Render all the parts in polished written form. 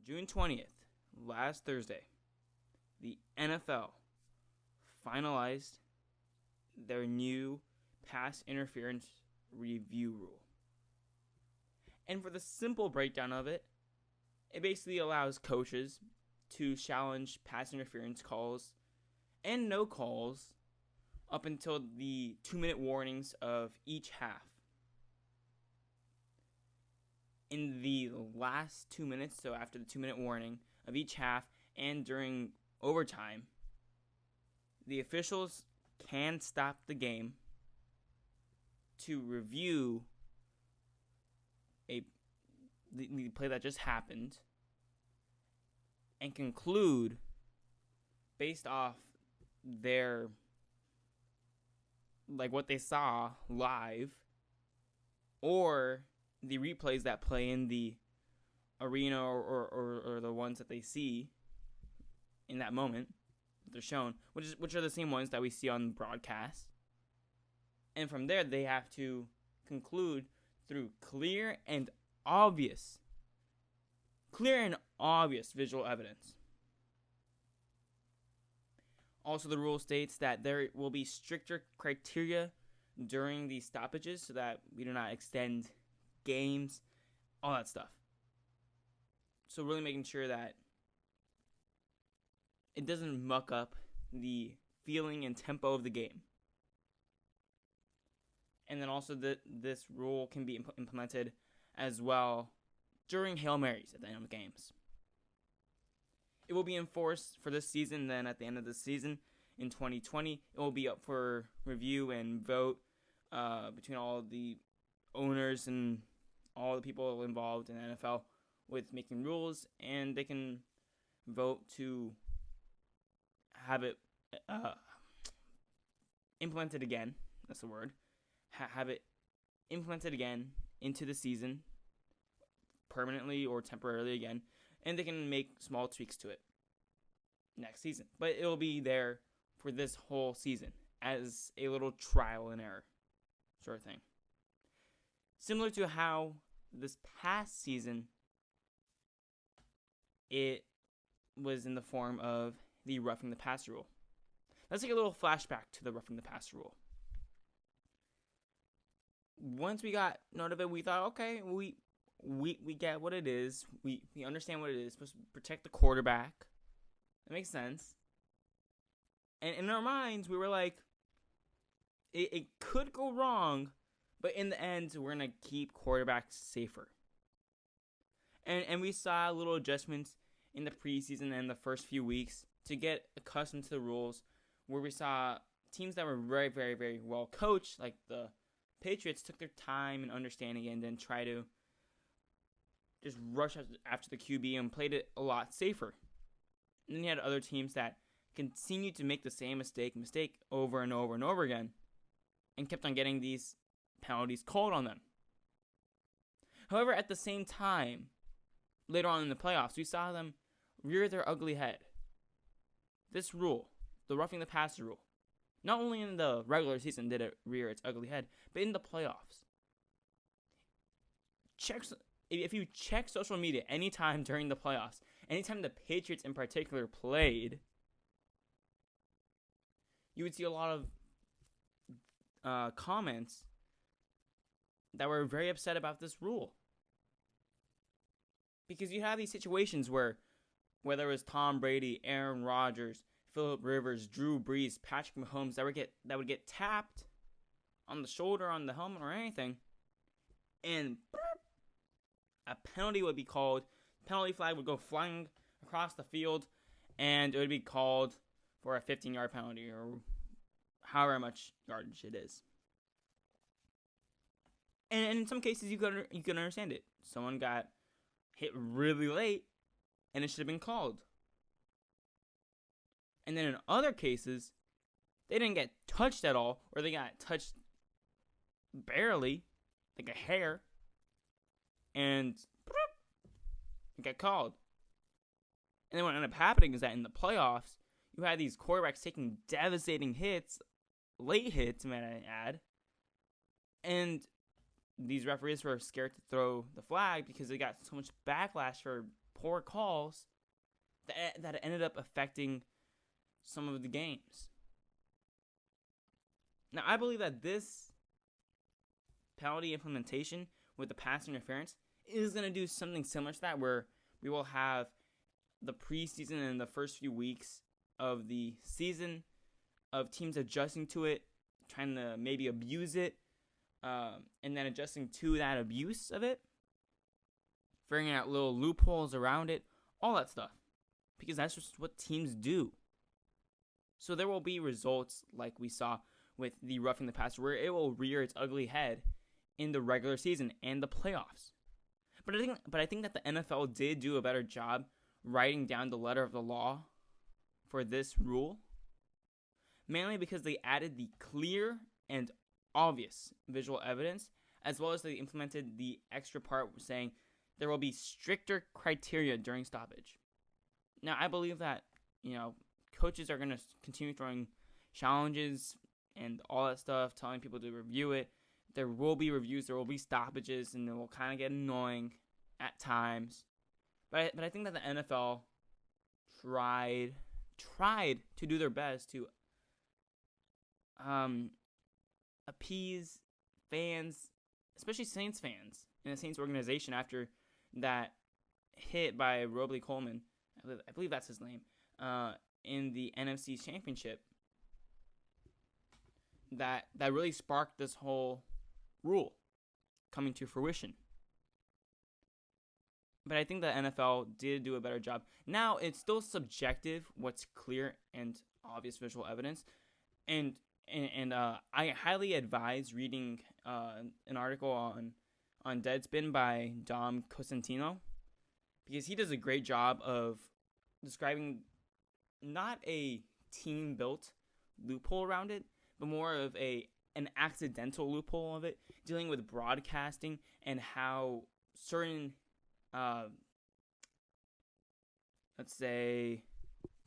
June 20th, last Thursday, the NFL finalized their new pass interference review rule. And for the simple breakdown of it, it basically allows coaches to challenge pass interference calls and no calls up until the 2-minute warnings of each half. In the last 2 minutes, so after the 2-minute warning of each half and during overtime, the officials can stop the game to review the play that just happened and conclude based off their what they saw live or the replays that play in the arena or the ones that they see in that moment that they're shown, which are the same ones that we see on broadcast. And from there, they have to conclude through clear and obvious visual evidence. Also, the rule states that there will be stricter criteria during these stoppages so that we do not extend games, all that stuff. So really making sure that it doesn't muck up the feeling and tempo of the game. And then also this rule can be implemented as well during Hail Marys at the end of the games. It will be enforced for this season. Then at the end of the season in 2020, it will be up for review and vote between all the owners and all the people involved in the NFL with making rules, and they can vote to have it implemented again. That's the word. Have it implemented again into the season, permanently or temporarily again, and they can make small tweaks to it next season. But it will be there for this whole season as a little trial and error sort of thing. Similar to how this past season it was in the form of the roughing the passer rule. Let's take a little flashback to the roughing the passer rule. Once we got note of it, we thought, okay, we get what it is. We understand what it is. It's supposed to protect the quarterback. That makes sense. And in our minds, we were like, it could go wrong, but in the end, we're going to keep quarterbacks safer. And we saw little adjustments in the preseason and the first few weeks to get accustomed to the rules, where we saw teams that were very, very, very well coached, like the Patriots, took their time and understanding and then try to just rush after the QB and played it a lot safer. And then you had other teams that continued to make the same mistake over and over and over again and kept on getting these penalties called on them. However, at the same time, later on in the playoffs, we saw them rear their ugly head. This rule, the roughing the passer rule, not only in the regular season did it rear its ugly head, but in the playoffs. If you check social media anytime during the playoffs, anytime the Patriots in particular played, you would see a lot of comments that were very upset about this rule. Because you have these situations where, whether it was Tom Brady, Aaron Rodgers, Phillip Rivers, Drew Brees, Patrick Mahomes, that would get tapped on the shoulder, on the helmet, or anything, and a penalty would be called. Penalty flag would go flying across the field, and it would be called for a 15-yard penalty or however much yardage it is. And in some cases, you can understand it. Someone got hit really late, and it should have been called. And then in other cases, they didn't get touched at all, or they got touched barely, like a hair, and it got called. And then what ended up happening is that in the playoffs, you had these quarterbacks taking devastating hits, late hits, may I add, and these referees were scared to throw the flag because they got so much backlash for poor calls that ended up affecting some of the games. Now, I believe that this penalty implementation with the pass interference is going to do something similar to that, where we will have the preseason and the first few weeks of the season of teams adjusting to it, trying to maybe abuse it, and then adjusting to that abuse of it, figuring out little loopholes around it, all that stuff, because that's just what teams do. So there will be results like we saw with the roughing the passer, where it will rear its ugly head in the regular season and the playoffs. But I think that the NFL did do a better job writing down the letter of the law for this rule, mainly because they added the clear and obvious visual evidence, as well as they implemented the extra part saying there will be stricter criteria during stoppage. Now, I believe that, coaches are going to continue throwing challenges and all that stuff, telling people to review it. There will be reviews, there will be stoppages, and it will kind of get annoying at times. But I think that the NFL tried to do their best to appease fans, especially Saints fans, and the Saints organization after that hit by Robley Coleman, I believe that's his name, in the NFC Championship. That really sparked this whole rule coming to fruition. But I think the NFL did do a better job. Now, it's still subjective what's clear and obvious visual evidence. And I highly advise reading an article on Deadspin by Dom Cosentino, because he does a great job of describing not a team-built loophole around it, but more of an accidental loophole of it, dealing with broadcasting and how certain, let's say,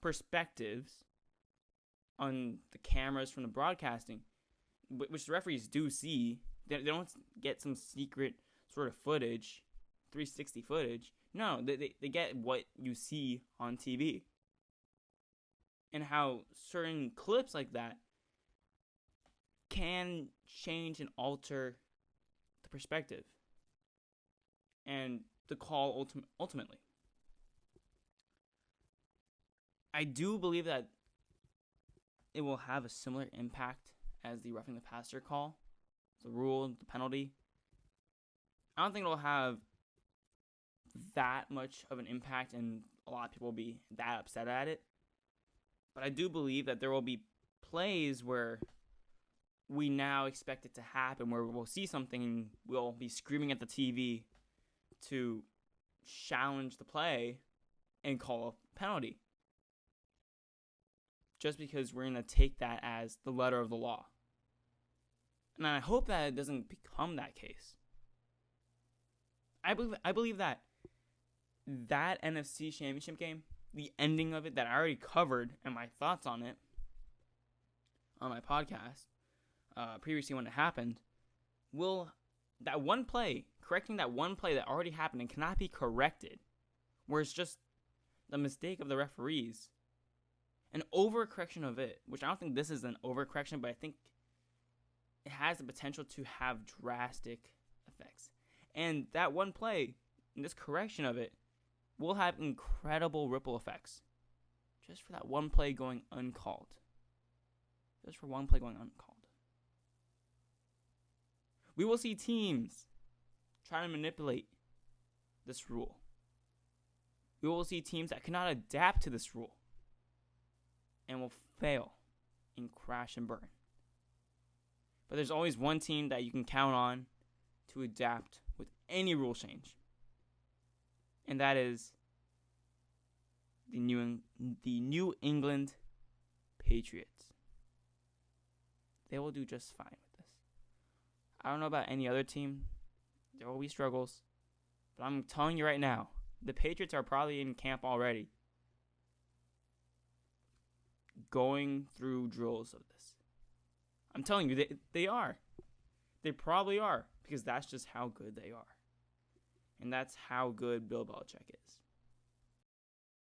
perspectives on the cameras from the broadcasting, which the referees do see. They don't get some secret sort of footage, 360 footage. No, they get what you see on TV. And how certain clips like that can change and alter the perspective and the call ultimately. I do believe that it will have a similar impact as the roughing the passer call, the rule, the penalty. I don't think it'll have that much of an impact and a lot of people will be that upset at it. But I do believe that there will be plays where we now expect it to happen, where we'll see something and we'll be screaming at the TV to challenge the play and call a penalty, just because we're going to take that as the letter of the law. And I hope that it doesn't become that case. I believe that NFC Championship game, the ending of it that I already covered and my thoughts on it on my podcast previously when it happened, that one play, correcting that one play that already happened and cannot be corrected, where it's just the mistake of the referees, an overcorrection of it, which I don't think this is an overcorrection, but I think it has the potential to have drastic effects. And that one play, and this correction of it, will have incredible ripple effects just for that one play going uncalled. Just for one play going uncalled. We will see teams try to manipulate this rule. We will see teams that cannot adapt to this rule and will fail and crash and burn. But there's always one team that you can count on to adapt with any rule change. And that is the New England Patriots. They will do just fine with this. I don't know about any other team. There will be struggles. But I'm telling you right now, the Patriots are probably in camp already, going through drills of this. I'm telling you, they are. They probably are, because that's just how good they are. And that's how good Bill Belichick is.